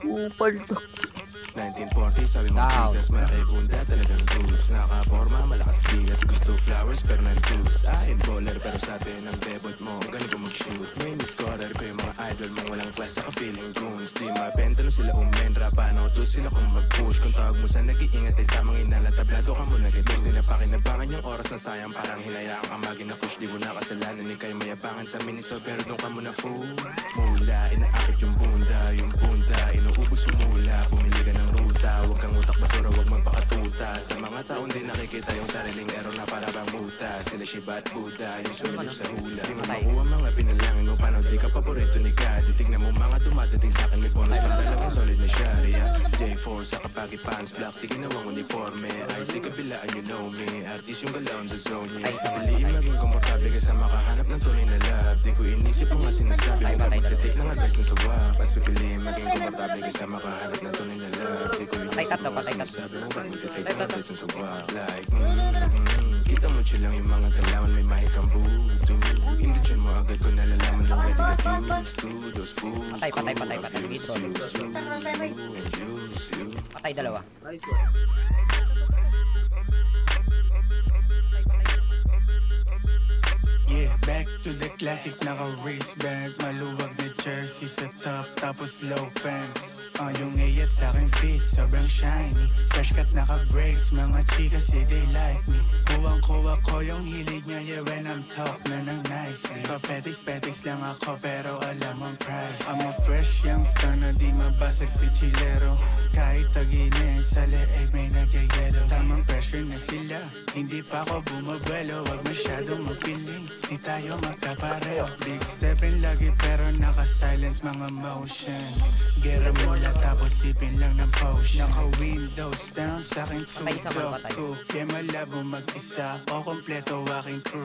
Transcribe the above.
Upal to. 1940 sabi mo tigas, malaki bunda, talagang roots. Nakaporma, malakas tigas, gusto flowers pero nag-juice. I'm baller pero sabi ng bebot mo, galing ko mag-shoot. Main scorer ko yung mga idol mong walang class, saka feeling goons. Di mabenta no sila umenra, paano to sila kung mag-push. Kung tawag mo sa nag-iingat ay tamang inala, tablado ka mo nag-edus. Di na pakinabangan yung oras na sayang, parang hinayaan ka magina-push. Di ko na kasalanan, ni kayo mayabangan sa miniso, pero doon ka muna fool. Mula, inaakit yung bunda, inuubos yung mula. Bumili ka ng ruta, huwag kang utak basura, huwag magpakatuta. Sa mga taong di nakikita yung sariling error na para bang muta. Sila Shiba at Buddha, yung sulit sa hula. Di mo makuha mga pinalangin mo, paano di ka paborito ni God. Tignan mo mga dumadating sa akin, may bonus pang dalawang solid na sharia. J4 sa kapagi pants, black, di ginawang uniforme. Ay si kabilaan, you know me, artist yung galaon sa zone niya. Piliin maging komportable ka sa makahanap ng tunay na love. Di ko inisip ang nga sinasabi mo, magtitik ng advice na sawa. Pas pipiliin maging komportable ka sa makahanap ng tunay na love. Di ko inisip ang nga sinasabi mo, magtitik ng advice na sawa. Like, kita mo chill lang yung mga galawan, may mahikang voodoo. Hindi dyan mo agad ko nalalaman ng ready get used to those fools. Patay. Patay dalawa. Nice one. Yeah, back to the classic, naka-wristband. Maluwag na jersey sa top, tapos low pants. Yung AF sa'kin fit, sobrang shiny. Fresh cut naka-breaks, mga chika say they like me. Kuwang-kuwa ko yung hilig niya, yeah, when I'm talk na ng nicely. Papetics lang ako, pero alam ang price. I'm a fresh youngster na di mabasag si chilero. Kahit taginin, sa leeg may nagyayelo. Tamang pressure na sila, hindi pa ako bumabuelo. Wag masyadong mapiling, di tayo magkapareho. Big stepin lagi pero naka-silence mga motion. Gera mula tapos sipin lang ng potion. Naka-windows down sa'kin Patay, isa man, patay. Sudoku. Kaya malabo mag-isa o kompleto aking crew.